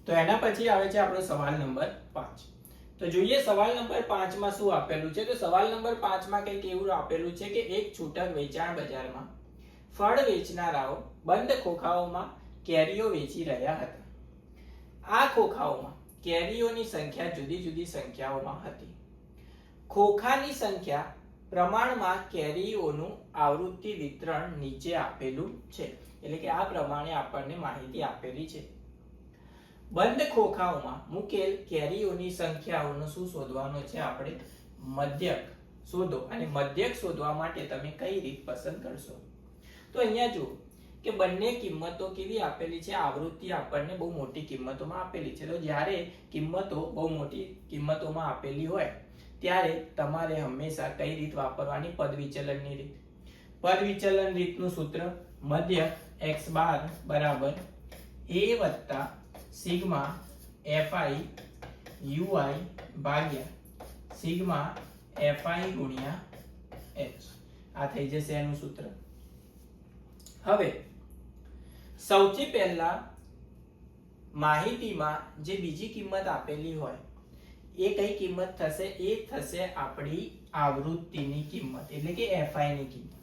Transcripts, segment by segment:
તો એના પછી આવે છે આપણો સવાલ નંબર 5. તો જોઈએ સવાલ નંબર 5 માં શું આપેલું છે. તો સવાલ નંબર 5 માં કંઈક એવું આપેલું છે કે એક છૂટક વેચાણ બજારમાં ફળ વેચનારાઓ બંધ ખોખાઓમાં કેરીઓ વેચી રહ્યા હતા. આ ખોખાઓમાં કેરીઓની સંખ્યા જુદી જુદી સંખ્યાઓમાં હતી. ખોખાની સંખ્યા પ્રમાણમાં કેરીઓનું આવૃત્તિ વિતરણ નીચે આપેલું છે. એટલે કે આ પ્રમાણે આપણને માહિતી આપેલી છે. બંધ ખોખાઓમાં મૂકેલ કેરીઓની સંખ્યાઓનો શું શોધવાનો છે આપણે? મધ્યક શોધો. અને મધ્યક શોધવા માટે તમે કઈ રીત પસંદ કરશો? તો અહીંયા જુઓ કે બંને કિંમતો કેવી આપેલી છે? આવૃત્તિ આપણને બહુ મોટી કિંમતોમાં આપેલી છે. તો જ્યારે કિંમતો બહુ મોટી કિંમતોમાં આપેલી હોય ત્યારે તમારે હંમેશા કઈ રીત વાપરવાની? પદ વિચલનની રીત. પદ વિચલન રીતનું સૂત્ર મધ્યક x બાર બરાબર a વત્તા સિગ્મા fi ui ભાગ્યા સિગ્મા fi ગુણ્યા h. આ થઈ જશે એનું સૂત્ર. હવે સૌથી પહેલા માહિતીમાં જે બીજી કિંમત આપેલી હોય એ કઈ કિંમત થશે? એ થશે આપણી આવૃત્તિની કિંમત, એટલે કે fi ની કિંમત.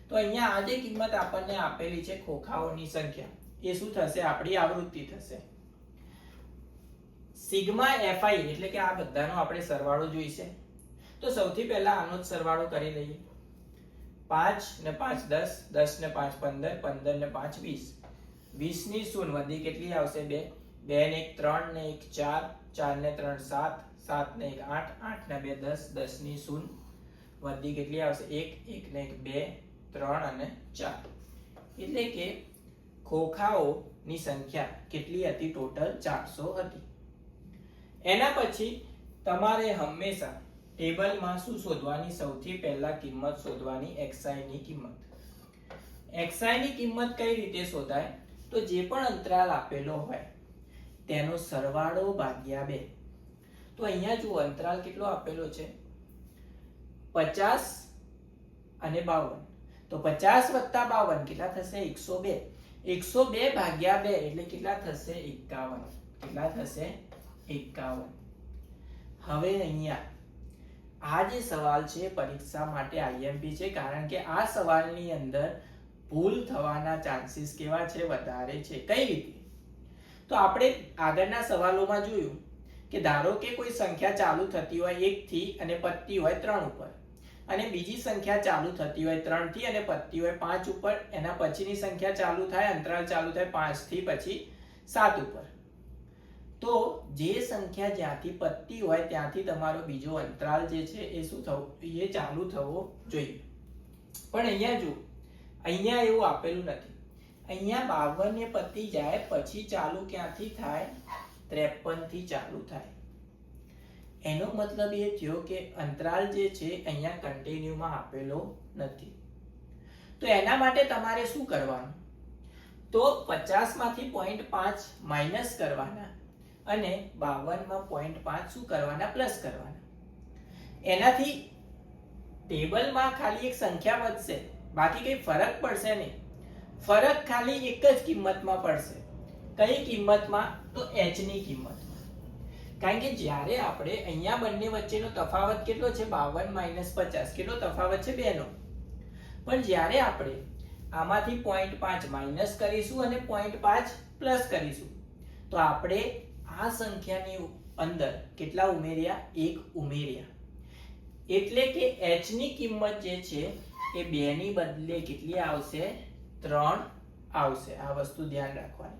તો અહીંયા આ જે કિંમત આપણને આપેલી છે ખોખાઓની સંખ્યા, એ શું થશે? આપણી આવૃત્તિ થશે. સિગ્મા fi એટલે કે આ બધાનો આપણે સરવાળો જોઈશે. તો સૌથી પહેલા આનો જ સરવાળો કરી લઈએ. 5 ને 5 10, 10 ને 5 15, 15 ને 5 20. 20 ની શૂન્ય વધી કેટલી આવશે? 2. 2 ને 1 3 ને 1 4, 4 ને 3 7, 7 ને 1 8, 8 ને 2 10, 10 ની શૂન્ય વધી કેટલી આવશે? 1, 1 ને 1 2, 3 અને 4. એટલે કે ખોખાઓની સંખ્યા કેટલી હતી? ટોટલ 400 હતી. એના પછી તમારે હંમેશા ટેબલમાં શું શોધવાની? સૌથી પહેલા કિંમત શોધવાની xi ની કિંમત. xi ની કિંમત કઈ રીતે શોધાય? તો જે પણ અંતરાલ આપેલો હોય તેનો સરવાળો ભાગ્યા 2. તો અહીંયા જુઓ અંતરાલ કેટલો આપેલો છે? 50 અને 52. તો 50 વત્તા 52 કેટલા થશે? 102. 102 ભાગ્યા 2 એટલે કેટલા થશે? 51. કેટલા થશે? 51. હવે અહીંયા આ જે સવાલ છે પરીક્ષા માટે IMP છે, કારણ કે આ સવાલની અંદર ભૂલ થવાના ચાન્સીસ કેવા છે? વધારે છે. કઈ રીતે? તો આપણે આગળના સવાલોમાં જોયું કે ધારો કે કોઈ સંખ્યા ચાલુ થતી હોય 1 થી અને પતતી હોય 3 ઉપર, અને બીજી સંખ્યા ચાલુ થતી હોય 3 થી અને પતતી હોય 5 ઉપર. એના પછીની સંખ્યા ચાલુ થાય, અંતરાલ ચાલુ થાય 5 થી પછી 7 ઉપર. તો જે સંખ્યા જ્યાંથી પતતી હોય ત્યાંથી તમારો બીજો અંતરાલ જે છે એ શું થવું? એ ચાલુ થવો જોઈએ. પણ અહીંયા જુઓ, અહીંયા એવું આપેલું નથી. અહીંયા 52 ને પતી જાય પછી ચાલુ ક્યાંથી થાય? 53 થી ચાલુ થાય. એનો મતલબ એ થયો કે અંતરાલ જે છે અહીંયા કન્ટિન્યુમાં આપેલો નથી. તો એના માટે તમારે શું કરવાનું? તો 50 માંથી 0.5 માઇનસ કરવાના અને 52 માં 0.5 શું કરવાના? પ્લસ કરવાના. એનાથી ટેબલમાં ખાલી એક સંખ્યા વધશે, બાકી કઈ ફરક પડશે નહીં. ફરક ખાલી એક જ કિંમતમાં પડશે. કઈ કિંમતમાં? તો h ની કિંમતમાં. કારણ કે જ્યારે આપણે અહીંયા બંને વચ્ચેનો તફાવત કેટલો છે? 52 - 50. કેટલો તફાવત છે? 2 નો. પણ જ્યારે આપણે આમાંથી 0.5 માઇનસ કરીશું અને 0.5 પ્લસ કરીશું તો આપણે આ સંખ્યાની અંદર કેટલા ઉમેર્યા? 1 ઉમેર્યા. એટલે કે h ની કિંમત જે છે એ 2 ની બદલે કેટલી આવશે? 3 આવશે. આ વસ્તુ ધ્યાન રાખવાની.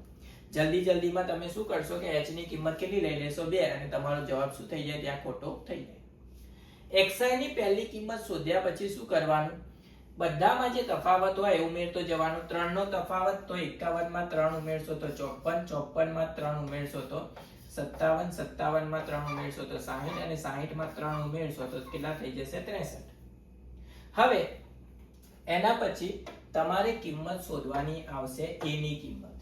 જલ્દીમાં તમે શું કરશો કે h ની કિંમત કેટલી લઈ લેશો? 2, અને તમારો જવાબ શું થઈ જાય? ત્યાં ખોટો થઈ જાય. xi ની પહેલી કિંમત શોધ્યા પછી શું કરવાનું? બધામાં જે તફાવત હોય એ ઉમેરતો જવાનો. 3 નો તફાવત તો 51 માં 3 ઉમેરશો તો 54, 54 માં 3 ઉમેરશો તો 57, 57 માં 3 ઉમેરશો તો 60 અને 60 માં 3 ઉમેરશો તો કેટલા થઈ જશે? 63. હવે એના પછી તમારે કિંમત શોધવાની આવશે a ની કિંમત.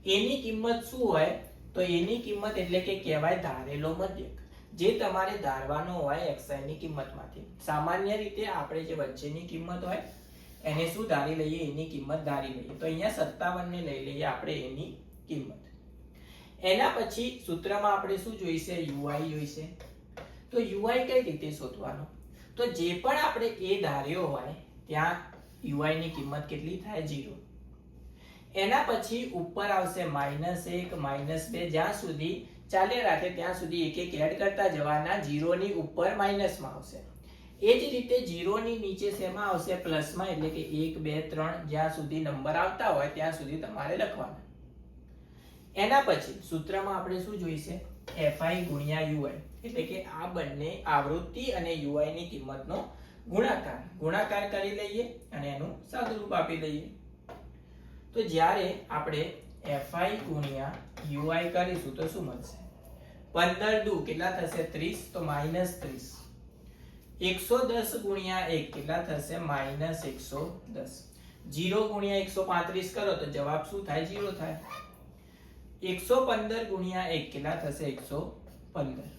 a ની કિંમત શું હોય? તો a ની કિંમત એટલે કે કહેવાય ધારેલો મધ્યક, જે તમારે ધારવાનો હોય xi ની કિંમતમાંથી. સામાન્ય રીતે આપણે જે વચ્ચેની કિંમત હોય એને શું ધારી લઈએ? એની કિંમત ધારી લઈએ. તો અહીંયા 57 ને લઈ લઈએ આપણે એની કિંમત. એના પછી સૂત્રમાં આપણે શું જોઈશે? યુઆઈ જોઈશે. તો યુઆઈ કઈ રીતે શોધવાનો? તો જે પણ આપણે એ ધાર્યો હોય ત્યાં યુઆઈ ની કિંમત કેટલી થાય? 0. એના પછી ઉપર આવશે -1 -2 જ્યાં સુધી ચાલે રાખે ત્યાં સુધી એક એક એડ કરતા જવાના. 0 ની ઉપર માઈનસમાં આવશે. એ જ રીતે 0 ની નીચે શેમાં આવશે? પ્લસમાં, એટલે કે 1 2 3 જ્યાં સુધી નંબર આવતા હોય ત્યાં સુધી તમારે લખવાના. એના પછી સૂત્રમાં આપણે શું જોઈશે? fi ગુણ્યા ui, એટલે કે આ બંને આવૃત્તિ અને ui ની કિંમતનો ગુણાકાર કરી લઈએ અને એનું સાદુરૂપ આપી દઈએ. તો જ્યારે આપણે fi ગુણ્યા ui કરીશું તો શું મળશે? 15 દુ કેટલા થશે? 30, તો -30. 110 ગુણ્યા 1 કેટલા થશે? -110. 0 ગુણ્યા 135 કરો તો જવાબ શું થાય? 0 થાય. 115 ગુણ્યા 1 કેટલા થશે? 115.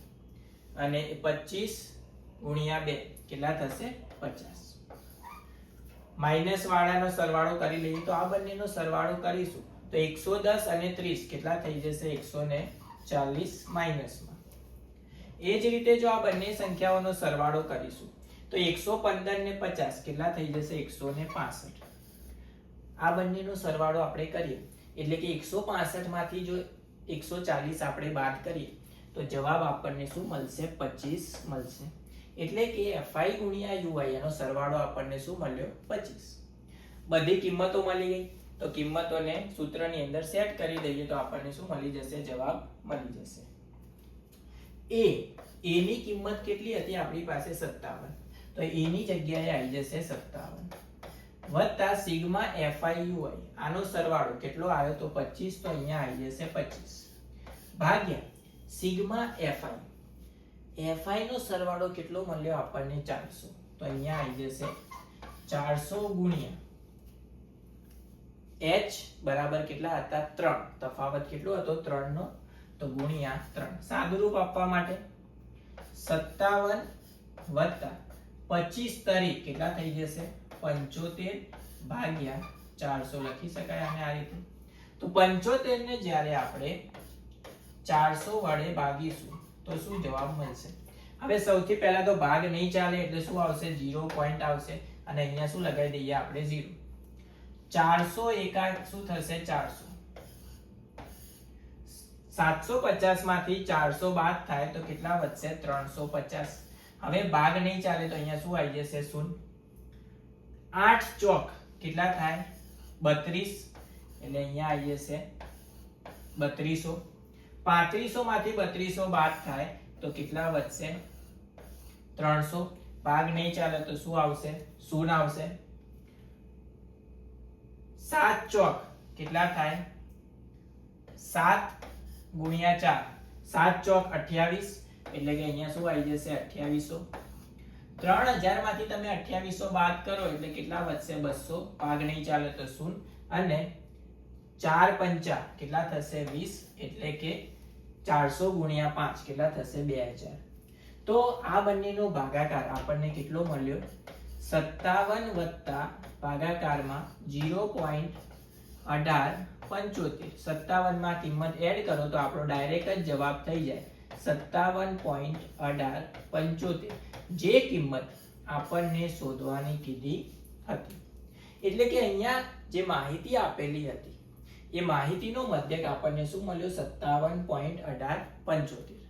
અને 25 ગુણ્યા 2 કેટલા થશે? 50. માઈનસ વાળાનો સરવાળો કરી લઈએ તો આ બંનેનો સરવાળો કરીશું તો 110 અને 30 કેટલા થઈ જશે? 140 માઈનસમાં. એ જ રીતે જો આ બંને સંખ્યાઓનો સરવાળો કરીશું તો 115 ને 50 કેટલા થઈ જશે? 165. આ બંનેનો સરવાળો આપણે કરીએ એટલે કે 165 માંથી જો 140 આપણે બાદ કરીએ તો જવાબ આપણને શું મળશે? 25 મળશે. એટલે કે fi ગુણ્યા ui એનો સરવાળો આપણને શું મળ્યો? 25. બધી કિંમતો મળી ગઈ તો કિંમતોને સૂત્રની અંદર સેટ કરી દઈએ તો આપણને શું મળી જશે? જવાબ મળી જશે. a ની કિંમત કેટલી હતી આપણી પાસે? 57. તો a ની જગ્યાએ આવી જશે 57 વત્તા સિગ્મા fi ui, આનો સરવાળો કેટલો આવ્યો? તો 25, તો અહીંયા આવી જશે 25 ભાગ્યા સિગ્મા fi નો સરવાળો કેટલો મળ્યો આપણને? 400, તો અહીંયા આવી જશે 400 ગુણ્યા h બરાબર કેટલા હતા? 3. તફાવત કેટલો હતો? 3 નો, તો ગુણ્યા 3. સાદુરૂપ આપવા માટે 57 વત્તા 25 તરી કેટલા થઈ જશે? 75 ભાગ્યા 400 લખી શકાય આને આ રીતે. તો 75 ને જ્યારે આપણે 400 વડે ભાગીશું તો શું જવાબ મળશે? હવે સૌથી પહેલા તો ભાગ નહીં ચાલે એટલે શું આવશે? 0 પોઈન્ટ આવશે અને અહીંયા શું લગાવી દઈએ આપણે? 0. 400 એકા શું થશે? 400. 750 માંથી 400 બાદ થાય તો કેટલા વધશે? 350. હવે ભાગ નહીં ચાલે તો અહીંયા શું આવી જશે? 0. 8 ચોક કેટલા થાય? 32, એટલે અહીંયા આવી જશે 3200. 3500 માંથી 3200 બાદ થાય તો કેટલા વધશે? 300. ભાગ નહીં ચાલે તો શું આવશે? 0 આવશે. 7 ચોક કેટલા થાય? 7 ગુણ્યા 4, 7 ચોક 28, એટલે કે અહીંયા શું આવી જશે? 2800. 3000 માંથી તમે 2800 બાદ કરો એટલે કેટલા વધશે? 200. ભાગ નહીં ચાલે તો 0 અને 4 પંચા કેટલા થશે? 20, એટલે કે 400 ગુણ્યા 5 કેટલા થશે? 2000. તો આ બંનેનો ભાગાકાર આપણને કેટલો મળ્યો? 57 વત્તા ભાગાકારમાં 0.1875. 57 માં કિંમત એડ કરો તો આપણો ડાયરેક્ટ જ જવાબ થઈ જાય 57.1875, જે કિંમત આપણને શોધવાની કીધી હતી. એટલે કે અહીંયા જે માહિતી આપેલી હતી એ માહિતીનો મધ્યક આપણને શું મળ્યો? 57.1875.